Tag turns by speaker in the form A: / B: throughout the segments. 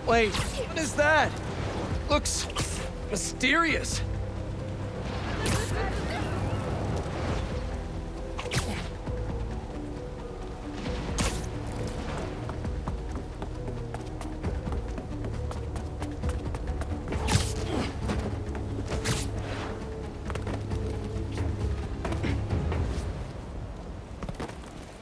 A: Wait, what is that? Looks mysterious.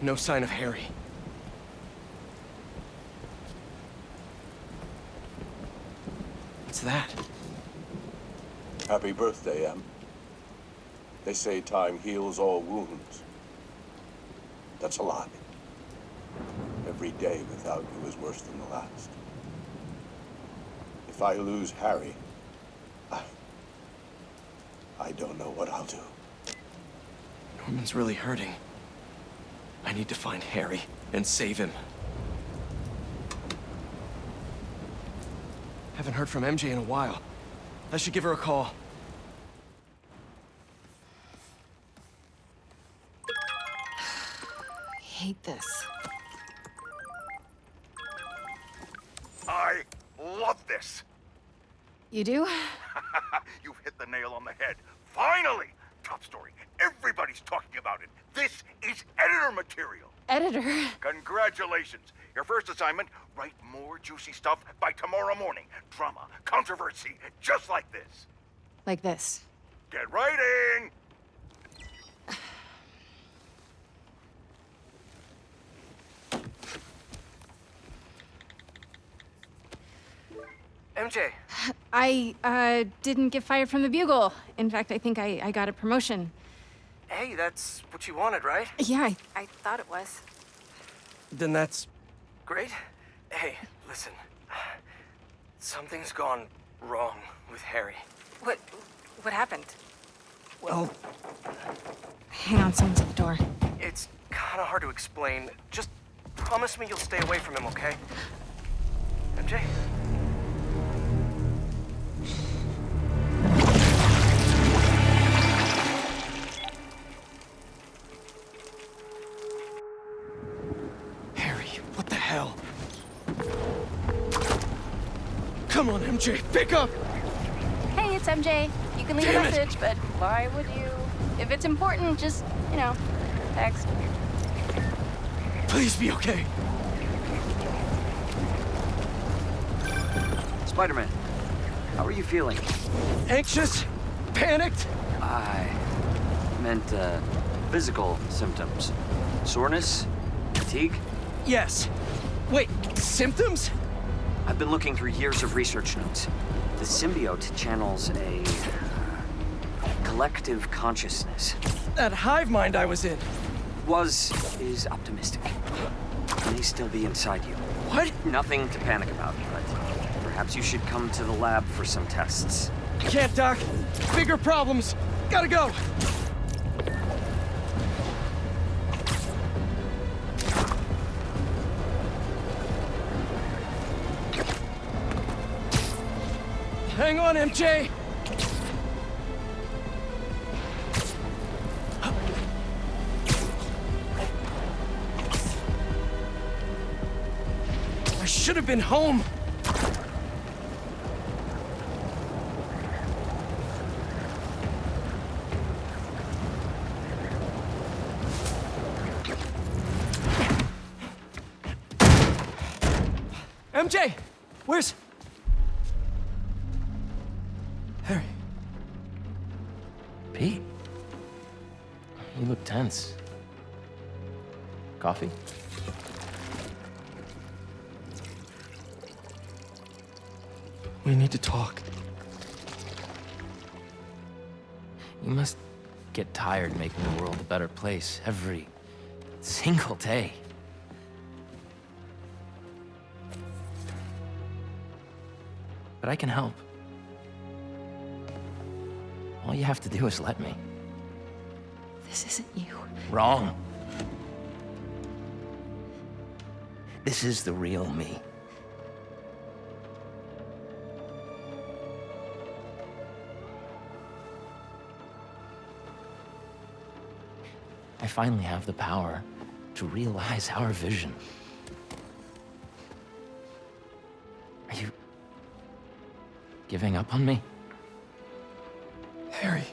A: No sign of Harry. What's that?
B: Happy birthday, Em. They say time heals all wounds. That's a lie. Every day without you is worse than the last. If I lose Harry, I don't know what I'll do.
A: Norman's really hurting. I need to find Harry and save him. Haven't heard from MJ in a while. I should give her a call.
C: I hate this.
D: I love this.
C: You do?
D: You've hit the nail on the head. Finally! Top story. Everybody's talking about it. This is editor material.
C: Editor?
D: Congratulations. Your first assignment, write more juicy stuff by tomorrow morning. Drama, controversy, just like this.
C: Like this.
D: Get writing!
A: MJ.
C: I didn't get fired from the Bugle. In fact, I think I got a promotion.
A: Hey, that's what you wanted, right?
C: Yeah, I thought it was.
A: Then that's great. Hey, listen. Something's gone wrong with Harry.
C: What happened?
A: Well,
C: Hang on, someone's at the door.
A: it's kind of hard to explain. Just promise me you'll stay away from him, okay? MJ? Harry, what the hell? Come on, MJ, pick up!
C: Hey, it's MJ. You can leave
A: Damn
C: a
A: it.
C: message, but why would you? If it's important, just, text.
A: Please be okay.
E: Spiderman, how are you feeling?
A: Anxious? Panicked?
E: I meant, physical symptoms. Soreness? Fatigue?
A: Yes. Wait, symptoms?
E: I've been looking through years of research notes. The symbiote channels a collective consciousness.
A: That hive mind I was in.
E: Is optimistic. May still be inside you.
A: What?
E: Nothing to panic about, but perhaps you should come to the lab for some tests.
A: Can't, Doc. Bigger problems. Gotta go. Hang on, MJ. I should have been home. MJ, where's Harry?
F: Pete, you look tense. Coffee?
A: We need to talk.
F: You must get tired making the world a better place every single day. But I can help. All you have to do is let me.
C: This isn't you.
F: Wrong. This is the real me. I finally have the power to realize our vision. I You giving up on me?
A: Harry,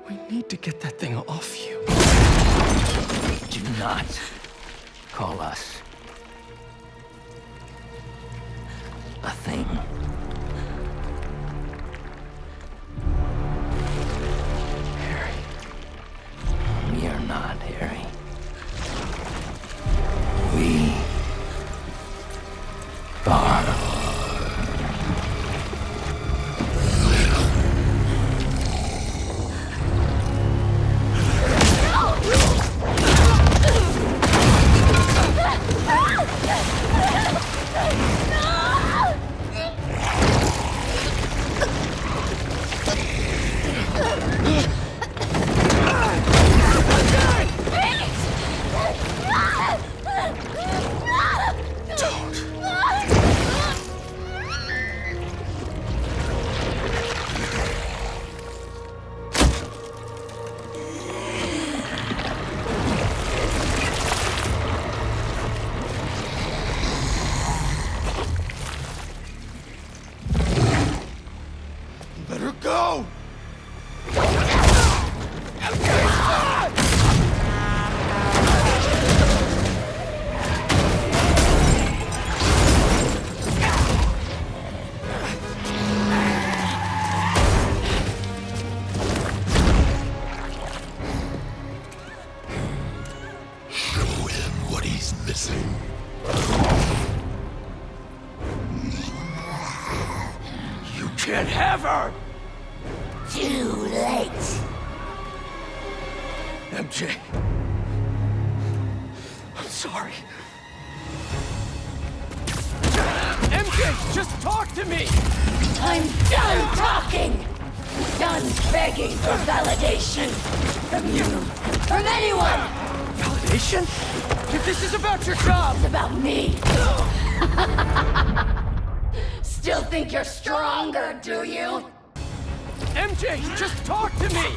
A: we need to get that thing off you.
F: Do not call us a thing.
A: Harry.
F: We are not, Harry. We are.
A: Let her go!
B: Show him what he's missing.
A: You can't have her!
G: Too late.
A: MJ. I'm sorry. MJ, just talk to me!
G: I'm done talking! Done begging for validation. From you. From anyone!
A: Validation? If this is about your job!
G: It's about me. Still think you're stronger, do you?
A: MJ, just talk to me!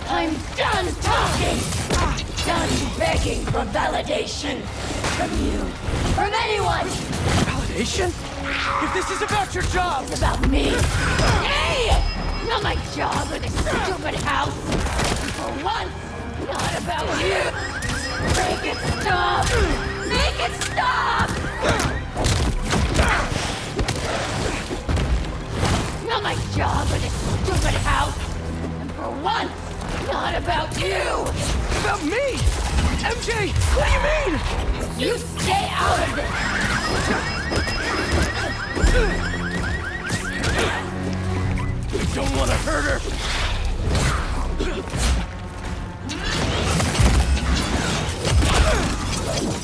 G: I'm done talking! Done begging for validation. From you. From anyone!
A: Validation? If this is about your job!
G: It's about me. Hey! Not my job or this stupid house. For once, not about you. Make it stop! Make it stop! Not my job or this stupid house. And for once, not about you.
A: About me! MJ, what do you mean?
G: You stay out of this.
A: I don't want to hurt her.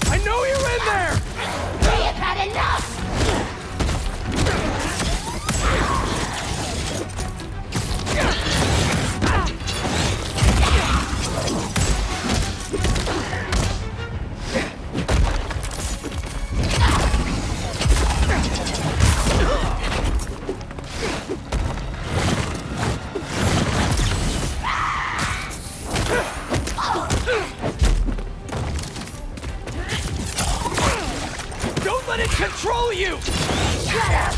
A: I know you're in there!
G: We have had enough!
A: Don't let it control you!
G: Shut up!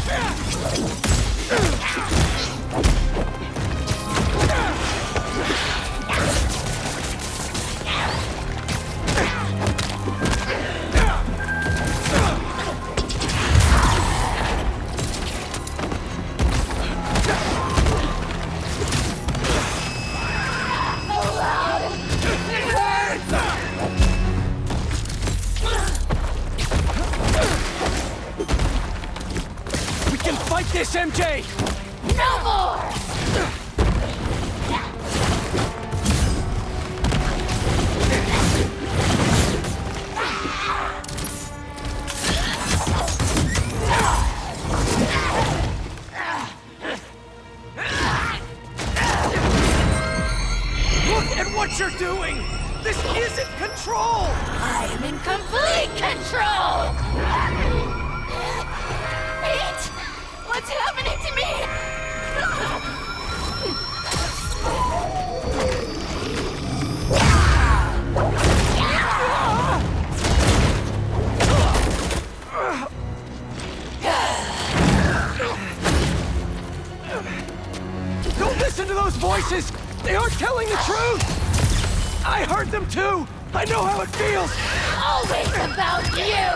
A: We can fight this, MJ!
G: No more!
A: Look at what you're doing! This isn't control!
G: I am in complete control! Pete! What's happening to me?
A: voices! They aren't telling the truth! I heard them too! I know how it feels!
G: Always about you!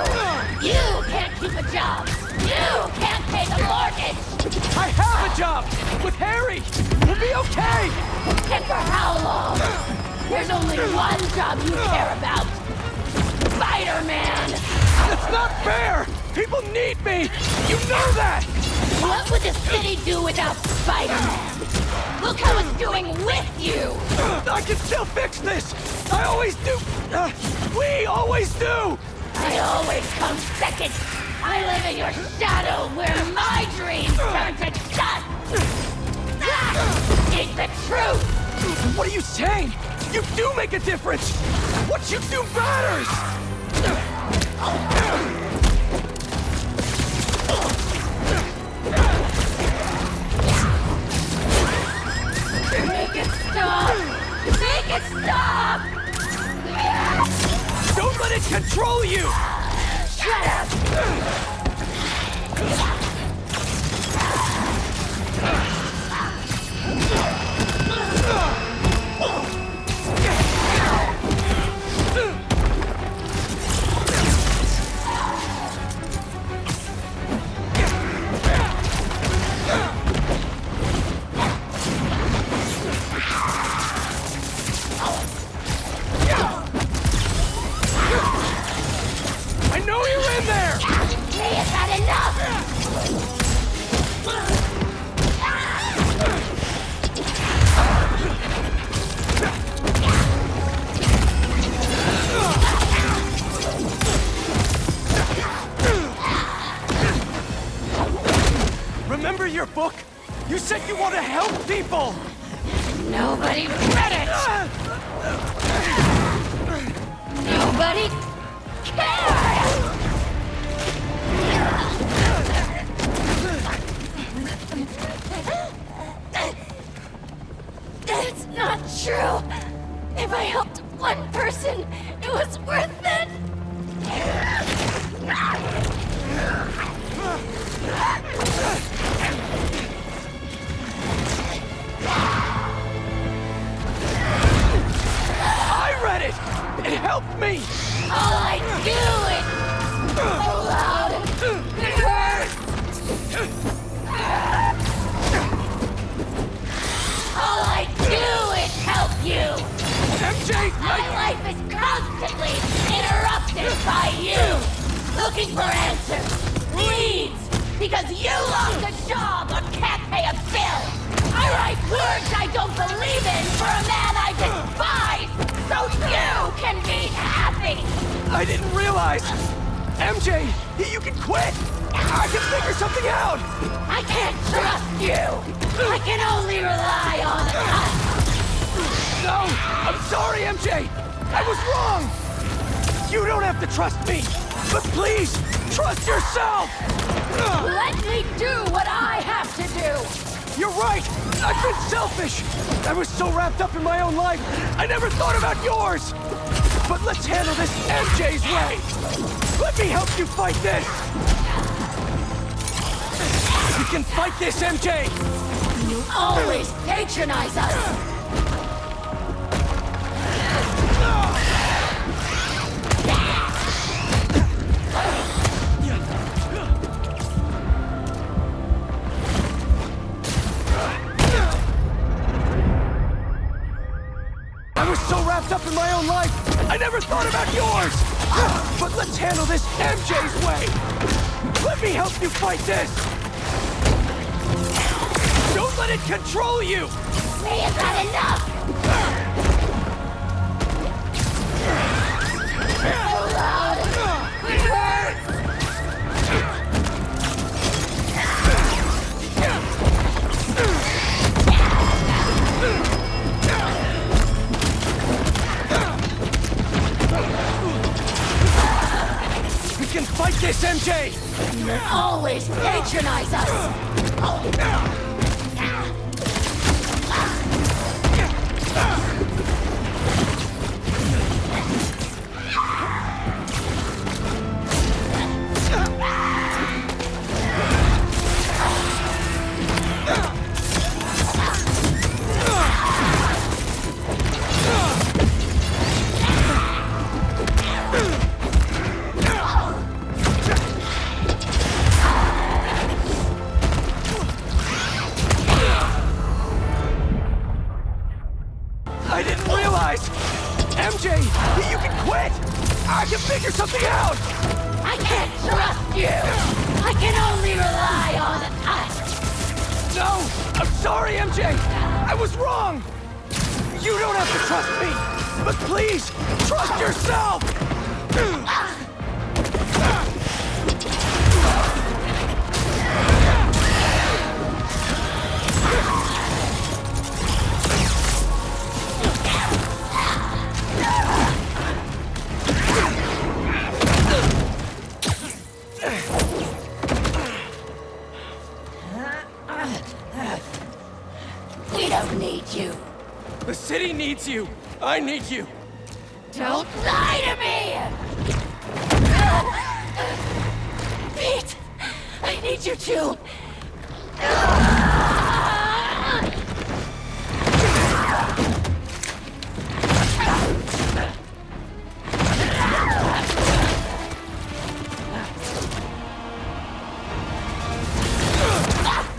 G: You can't keep a job! You can't pay the mortgage!
A: I have a job! With Harry! We'll be okay!
G: And for how long? There's only one job you care about! Spiderman!
A: That's not fair! People need me! You know that!
G: What would the city do without Spider-Man? Look how it's doing with you!
A: I can still fix this! I always do! We always do!
G: I always come second! I live in your shadow where my dreams turn to dust! That is the truth!
A: What are you saying? You do make a difference! What you do matters!
G: Make it stop! Make it stop!
A: Don't let it control you!
G: Shut up!
A: I know you're in there!
G: May have had enough!
A: Remember your book? You said you want to help people!
G: Nobody read it! Nobody cares! That's not true! If I helped one person, it was worth it!
A: I read it! It helped me!
G: All I do is so loud. It hurts. All I do is help you.
A: MJ,
G: My life is constantly interrupted by you. Looking for answers, leads, because you lost a job or can't pay a bill. I write words I don't believe in for a man I despise, so you can be happy.
A: I didn't realize! MJ, you can quit! I can figure something out!
G: I can't trust you. I can only rely on us.
A: No! I'm sorry, MJ! I was wrong! You don't have to trust me! But please, trust yourself!
G: Let me do what I have to do.
A: You're right! I've been selfish! I was so wrapped up in my own life, I never thought about yours! But let's handle this MJ's way! Let me help you fight this! You can fight this, MJ!
G: You always patronize us.
A: I was so wrapped up in my own life, I never thought about yours! But let's handle this MJ's way! Let me help you fight this! Don't let it control you!
G: We have had enough! So loud! It hurts!
A: We can fight this, MJ!
G: You always patronize us! you! I can only rely on us!
A: No! I'm sorry, MJ! I was wrong! You don't have to trust me! But please, trust yourself!
G: We don't need you.
A: The city needs you! I need you!
G: Don't lie to me! Pete! I need you too!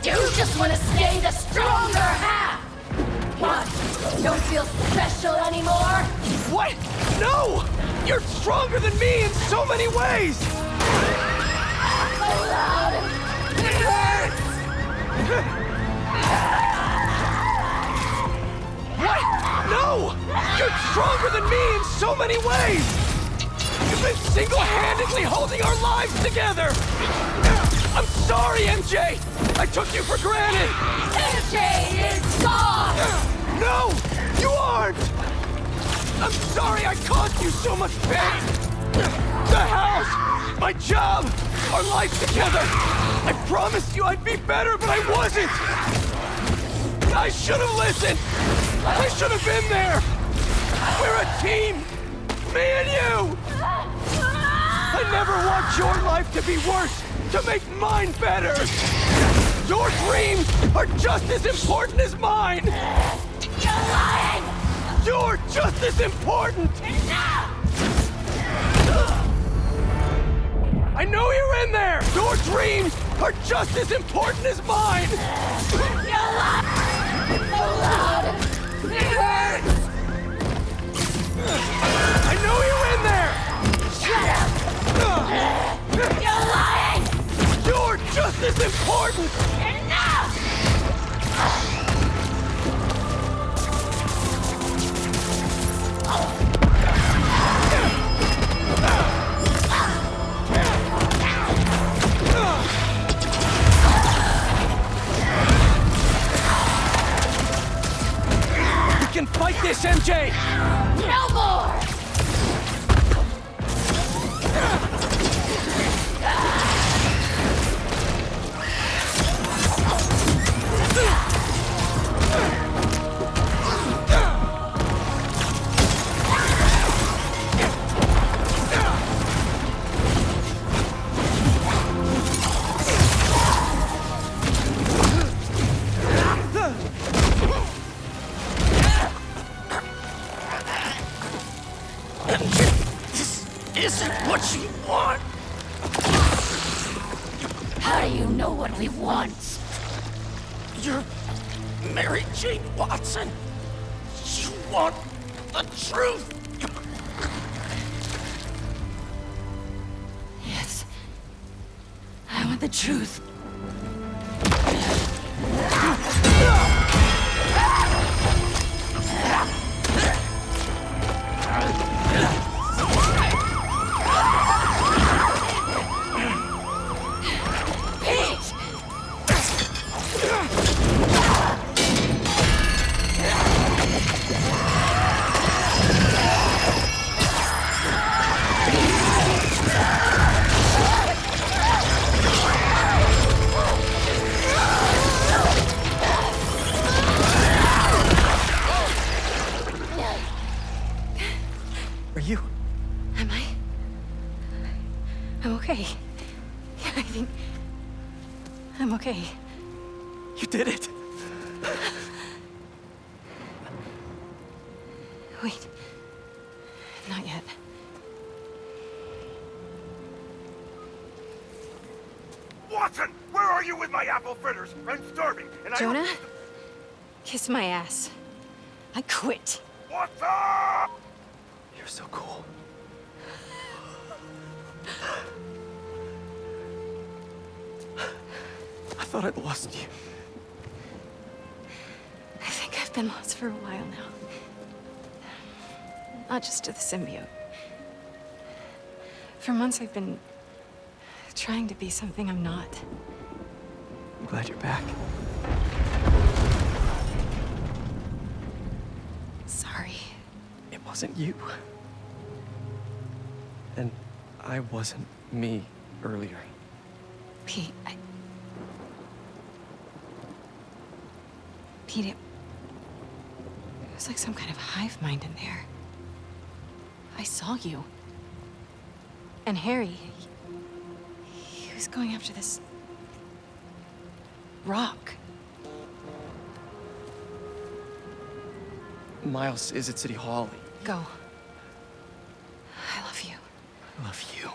G: You just want to stay the stronger half! What? Don't feel special anymore?
A: What? No! You're stronger than me in so many ways!
G: So loud! It hurts!
A: What? No! You're stronger than me in so many ways! You've been single-handedly holding our lives together! I'm sorry, MJ! I took you for granted!
G: MJ is gone!
A: No! You aren't! I'm sorry I caused you so much pain! The house! My job! Our life together! I promised you I'd be better, but I wasn't! I should have listened! I should have been there! We're a team! Me and you! I never want your life to be worse, to make mine better! Your dreams are just as important as mine!
G: You're lying!
A: You're just as important! I know you're in there! Your dreams are just as important as mine!
G: You're lying! So loud! It hurts!
A: I know you're in there!
G: Shut up! You're lying!
A: You're just as important!
G: Enough!
A: We can fight this, MJ!
G: No more!
A: Isn't what you want!
G: How do you know what we want?
A: You're Mary Jane Watson! You want the truth!
G: Yes. I want the truth. Pete!
A: Are you?
C: Am I? I'm okay. Yeah, I think I'm okay.
A: You did it!
C: Wait. Not yet.
D: Watson, where are you with my apple fritters? I'm starving, and
C: Jonah? Kiss my ass. I quit.
D: Watson!
A: You're so cool. thought I'd lost you.
C: I think I've been lost for a while now. Not just to the symbiote. For months I've been trying to be something I'm not.
A: I'm glad you're back.
C: Sorry.
A: It wasn't you. And I wasn't me earlier.
C: Pete, Pete, it was like some kind of hive mind in there. I saw you. And Harry, he was going after this rock.
A: Miles is at City Hall.
C: Go. I love you.
A: I love you.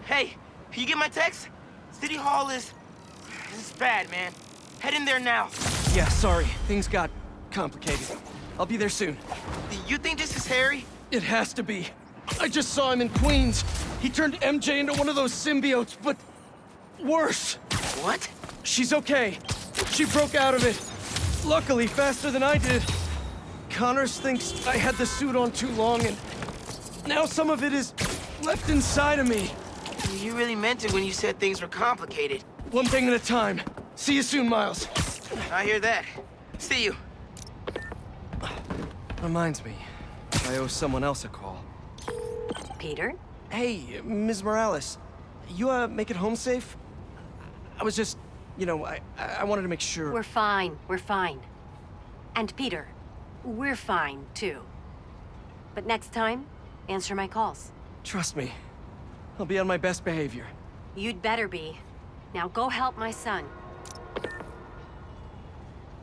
H: Hey, you get my text? City Hall is bad, man. Head in there now.
A: Yeah, sorry. Things got complicated. I'll be there soon.
H: You think this is Harry?
A: It has to be. I just saw him in Queens. He turned MJ into one of those symbiotes, but worse.
H: What?
A: She's okay. She broke out of it. Luckily, faster than I did. Connors thinks I had the suit on too long, and now some of it is left inside of me.
H: You really meant it when you said things were complicated.
A: One thing at a time. See you soon, Miles.
H: I hear that. See you.
A: Reminds me, I owe someone else a call.
G: Peter?
A: Hey, Ms. Morales. You, make it home safe? I was just, you know, I wanted to make sure.
G: We're fine. We're fine. And Peter, we're fine, too. But next time, answer my calls.
A: Trust me. I'll be on my best behavior.
G: You'd better be. Now go help my son.